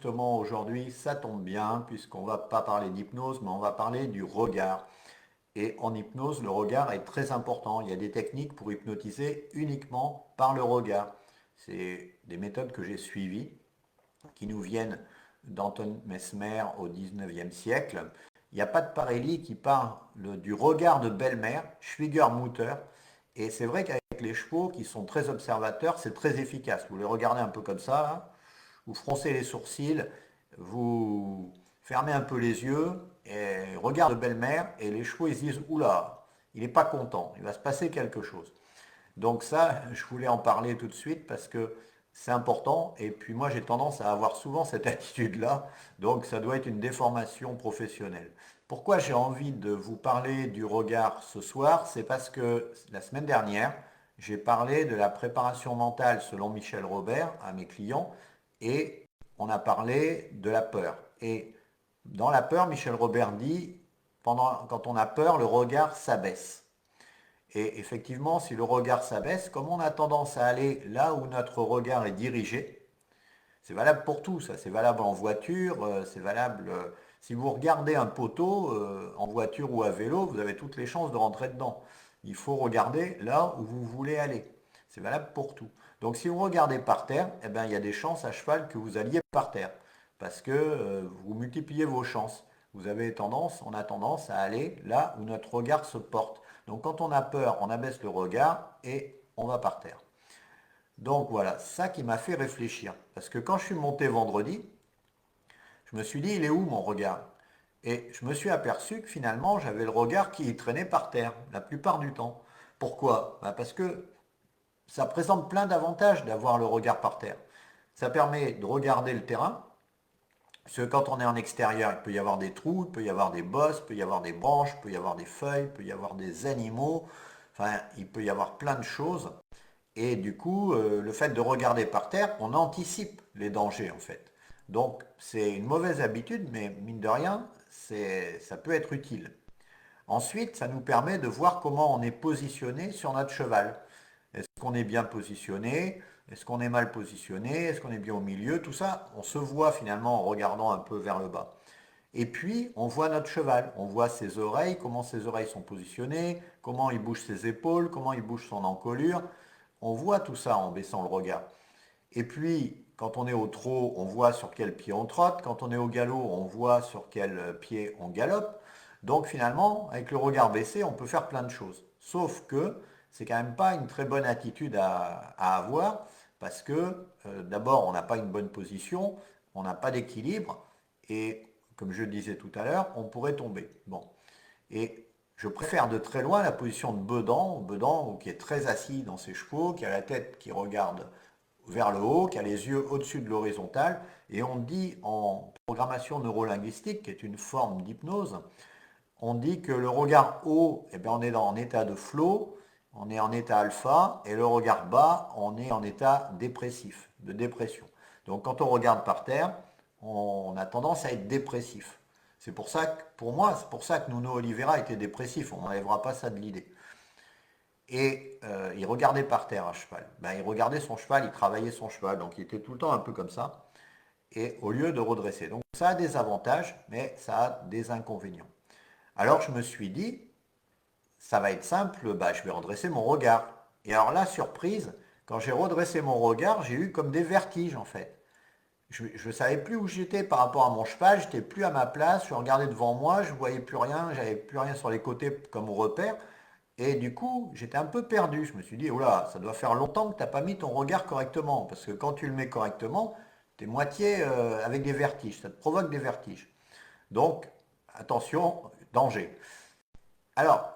justement aujourd'hui, ça tombe bien, puisqu'on ne va pas parler d'hypnose, mais on va parler du regard. Et en hypnose, le regard est très important. Il y a des techniques pour hypnotiser uniquement par le regard. C'est des méthodes que j'ai suivies, qui nous viennent d'Anton Mesmer au 19e siècle. Il n'y a pas de Parelli qui parle du regard de belle-mère, Schwiegermutter. Et c'est vrai qu'avec les chevaux qui sont très observateurs, c'est très efficace. Vous les regardez un peu comme ça, là, vous froncez les sourcils, vous fermez un peu les yeux, et regarde de belle-mère, et les chevaux ils se disent oula, il n'est pas content, il va se passer quelque chose. Donc ça, je voulais en parler tout de suite parce que c'est important, et puis moi j'ai tendance à avoir souvent cette attitude-là, donc ça doit être une déformation professionnelle. Pourquoi j'ai envie de vous parler du regard ce soir? C'est parce que la semaine dernière, j'ai parlé de la préparation mentale selon Michel Robert à mes clients, et on a parlé de la peur. Et dans la peur, Michel Robert dit, quand on a peur, le regard s'abaisse. Et effectivement, si le regard s'abaisse, comme on a tendance à aller là où notre regard est dirigé, c'est valable pour tout, ça. C'est valable en voiture, c'est valable. Si vous regardez un poteau en voiture ou à vélo, vous avez toutes les chances de rentrer dedans. Il faut regarder là où vous voulez aller. C'est valable pour tout. Donc si vous regardez par terre, eh ben, il y a des chances à cheval que vous alliez par terre. Parce que vous multipliez vos chances. Vous avez tendance, on a tendance à aller là où notre regard se porte. Donc quand on a peur, on abaisse le regard et on va par terre. Donc voilà, ça qui m'a fait réfléchir. Parce que quand je suis monté vendredi, je me suis dit, il est où mon regard? Et je me suis aperçu que finalement, j'avais le regard qui traînait par terre, la plupart du temps. Pourquoi? Parce que ça présente plein d'avantages d'avoir le regard par terre. Ça permet de regarder le terrain, parce que quand on est en extérieur, il peut y avoir des trous, il peut y avoir des bosses, il peut y avoir des branches, il peut y avoir des feuilles, il peut y avoir des animaux, enfin, il peut y avoir plein de choses. Et du coup, le fait de regarder par terre, on anticipe les dangers en fait. Donc c'est une mauvaise habitude, mais mine de rien, ça peut être utile. Ensuite, ça nous permet de voir comment on est positionné sur notre cheval. Est-ce qu'on est bien positionné? Est-ce qu'on est mal positionné? Est-ce qu'on est bien au milieu? Tout ça, on se voit finalement en regardant un peu vers le bas. Et puis, on voit notre cheval, on voit ses oreilles, comment ses oreilles sont positionnées, comment il bouge ses épaules, comment il bouge son encolure. On voit tout ça en baissant le regard. Et puis, quand on est au trot, on voit sur quel pied on trotte. Quand on est au galop, on voit sur quel pied on galope. Donc finalement, avec le regard baissé, on peut faire plein de choses. Sauf que c'est quand même pas une très bonne attitude à avoir parce que d'abord, on n'a pas une bonne position, on n'a pas d'équilibre et comme je le disais tout à l'heure, on pourrait tomber. Bon. Et je préfère de très loin la position de Bedan qui est très assis dans ses chevaux, qui a la tête qui regarde vers le haut, qui a les yeux au-dessus de l'horizontale. Et on dit en programmation neurolinguistique, qui est une forme d'hypnose, on dit que le regard haut, eh bien, on est en état de flow, on est en état alpha, et le regard bas, on est en état dépressif, de dépression. Donc quand on regarde par terre, on a tendance à être dépressif. C'est pour ça que, pour moi, c'est pour ça que Nuno Oliveira était dépressif, on n'enlèvera pas ça de l'idée. Et il regardait par terre à cheval. Ben, il regardait son cheval, il travaillait son cheval, donc il était tout le temps un peu comme ça, et au lieu de redresser. Donc ça a des avantages, mais ça a des inconvénients. Alors je me suis dit, ça va être simple, bah, je vais redresser mon regard. Et alors là, surprise, quand j'ai redressé mon regard, j'ai eu comme des vertiges en fait. Je ne savais plus où j'étais par rapport à mon cheval, j'étais plus à ma place, je regardais devant moi, je ne voyais plus rien, j'avais plus rien sur les côtés comme repère. Et du coup, j'étais un peu perdu. Je me suis dit, oh là, ça doit faire longtemps que tu n'as pas mis ton regard correctement. Parce que quand tu le mets correctement, tu es moitié avec des vertiges, ça te provoque des vertiges. Donc, attention, danger. Alors,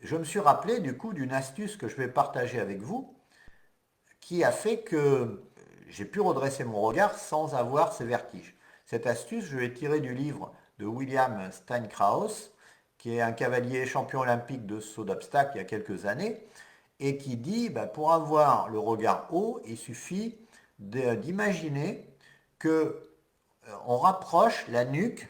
je me suis rappelé du coup d'une astuce que je vais partager avec vous, qui a fait que j'ai pu redresser mon regard sans avoir ces vertiges. Cette astuce, je l'ai tirée du livre de William Steinkraus, qui est un cavalier champion olympique de saut d'obstacle il y a quelques années, et qui dit, bah, pour avoir le regard haut, il suffit d'imaginer que on rapproche la nuque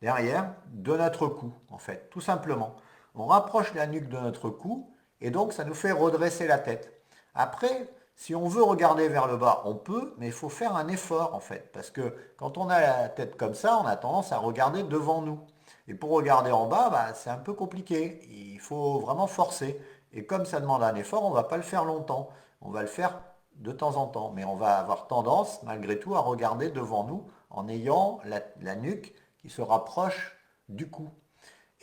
derrière de notre cou, en fait, tout simplement. On rapproche la nuque de notre cou et donc ça nous fait redresser la tête. Après, Si on veut regarder vers le bas, on peut, mais il faut faire un effort en fait. Parce que quand on a la tête comme ça, on a tendance à regarder devant nous. Et pour regarder en bas, bah, c'est un peu compliqué. Il faut vraiment forcer. Et comme ça demande un effort, on ne va pas le faire longtemps. On va le faire de temps en temps. Mais on va avoir tendance, malgré tout, à regarder devant nous en ayant la nuque qui se rapproche du cou.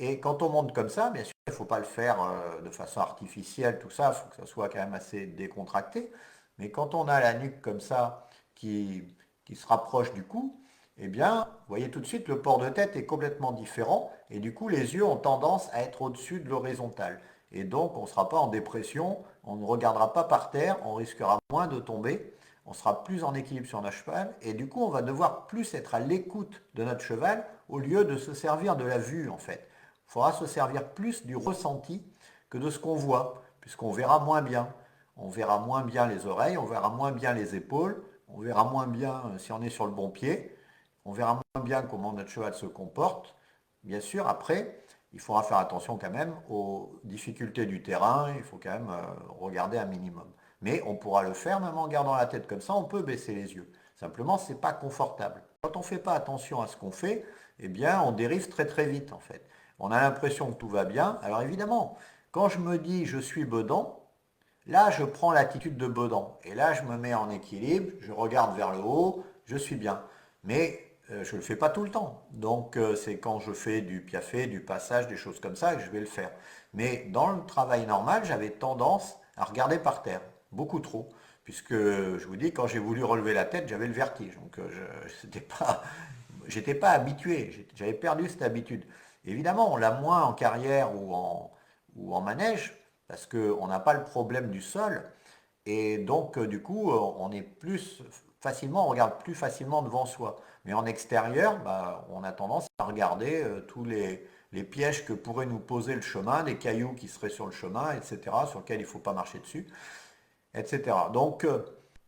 Et quand on monte comme ça, bien sûr, il ne faut pas le faire de façon artificielle, tout ça, il faut que ça soit quand même assez décontracté. Mais quand on a la nuque comme ça qui se rapproche du cou, eh bien, vous voyez tout de suite, le port de tête est complètement différent et du coup, les yeux ont tendance à être au-dessus de l'horizontale. Et donc, on ne sera pas en dépression, on ne regardera pas par terre, on risquera moins de tomber, on sera plus en équilibre sur notre cheval et du coup, on va devoir plus être à l'écoute de notre cheval au lieu de se servir de la vue en fait. Il faudra se servir plus du ressenti que de ce qu'on voit, puisqu'on verra moins bien. On verra moins bien les oreilles, on verra moins bien les épaules, on verra moins bien si on est sur le bon pied, on verra moins bien comment notre cheval se comporte. Bien sûr, après, il faudra faire attention quand même aux difficultés du terrain, il faut quand même regarder un minimum. Mais on pourra le faire même en gardant la tête comme ça, on peut baisser les yeux. Simplement, ce n'est pas confortable. Quand on ne fait pas attention à ce qu'on fait, eh bien, on dérive très très vite en fait. On a l'impression que tout va bien. Alors évidemment, quand je me dis je suis bedant, là je prends l'attitude de bedant. Et là je me mets en équilibre, je regarde vers le haut, je suis bien. Mais je ne le fais pas tout le temps. Donc c'est quand je fais du piafé, du passage, des choses comme ça que je vais le faire. Mais dans le travail normal, j'avais tendance à regarder par terre, beaucoup trop. Puisque je vous dis, quand j'ai voulu relever la tête, j'avais le vertige. Donc j'étais pas habitué, j'avais perdu cette habitude. Évidemment, on l'a moins en carrière ou en manège, parce qu'on n'a pas le problème du sol, et donc du coup, on est plus facilement, on regarde plus facilement devant soi. Mais en extérieur, bah, on a tendance à regarder tous les pièges que pourrait nous poser le chemin, des cailloux qui seraient sur le chemin, etc., sur lesquels il ne faut pas marcher dessus, etc. Donc,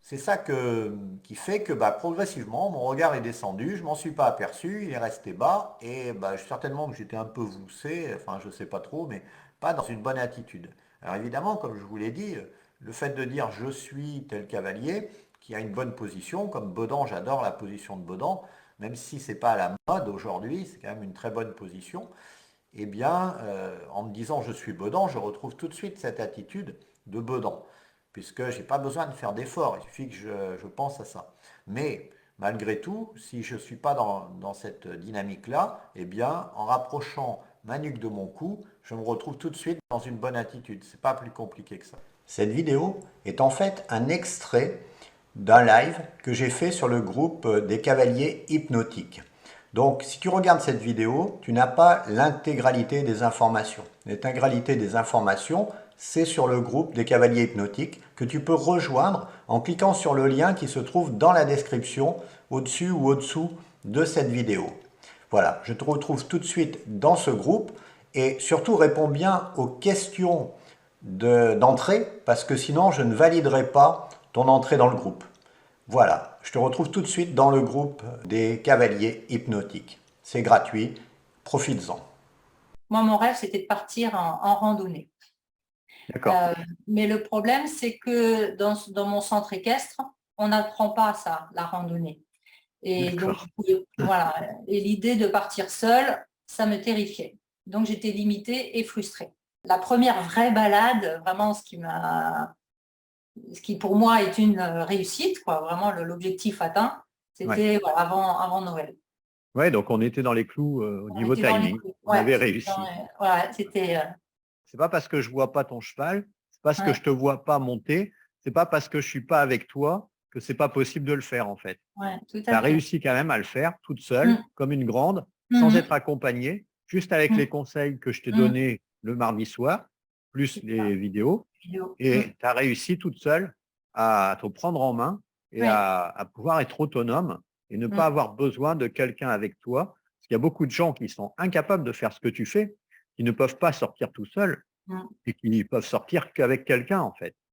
c'est ça qui fait que bah, progressivement, mon regard est descendu, je m'en suis pas aperçu, il est resté bas, et bah, certainement que j'étais un peu voussé, enfin je sais pas trop, mais pas dans une bonne attitude. Alors évidemment, comme je vous l'ai dit, le fait de dire je suis tel cavalier, qui a une bonne position, comme Bedan, j'adore la position de Bedan, même si c'est pas à la mode aujourd'hui, c'est quand même une très bonne position, eh bien, en me disant je suis Bedan, je retrouve tout de suite cette attitude de Bedan, puisque je n'ai pas besoin de faire d'efforts, il suffit que je pense à ça. Mais malgré tout, si je ne suis pas dans cette dynamique-là, eh bien, en rapprochant ma nuque de mon cou, je me retrouve tout de suite dans une bonne attitude. C'est pas plus compliqué que ça. Cette vidéo est en fait un extrait d'un live que j'ai fait sur le groupe des cavaliers hypnotiques. Donc, si tu regardes cette vidéo, tu n'as pas l'intégralité des informations. L'intégralité des informations, c'est sur le groupe des cavaliers hypnotiques que tu peux rejoindre en cliquant sur le lien qui se trouve dans la description, au-dessus ou au-dessous de cette vidéo. Voilà, je te retrouve tout de suite dans ce groupe et surtout réponds bien aux questions d'entrée parce que sinon je ne validerai pas ton entrée dans le groupe. Voilà, je te retrouve tout de suite dans le groupe des cavaliers hypnotiques. C'est gratuit, profites-en. Moi, mon rêve, c'était de partir en randonnée. D'accord. Mais le problème, c'est que dans mon centre équestre, on n'apprend pas ça, la randonnée. Et donc, D'accord. voilà. Et l'idée de partir seule, ça me terrifiait. Donc, j'étais limitée et frustrée. La première vraie balade, vraiment, ce qui pour moi est une réussite, quoi, vraiment l'objectif atteint, Ouais. c'était voilà, avant Noël. Ouais, donc on était dans les clous au On niveau était dans les timing. clous. On Ouais, avait c'était réussi. voilà, c'était C'est pas parce que je vois pas ton cheval, c'est parce que ouais, je te vois pas monter, c'est pas parce que je suis pas avec toi que c'est pas possible de le faire en fait. ouais, tout Tu à as fait. réussi quand même à le faire toute seule, Mm, comme une grande, sans être mm, accompagnée, juste avec les mm, conseils que je t'ai mm. donnés le mardi soir, plus C'est ça, les vidéos, vidéo. Mm. et tu as réussi toute seule à te prendre en main et Oui. à pouvoir être autonome et ne pas Mm, avoir besoin de quelqu'un avec toi. Parce qu'il y a beaucoup de gens qui sont incapables de faire ce que tu fais, qui ne peuvent pas sortir tout seuls mm. et qui peuvent sortir qu'avec quelqu'un en fait.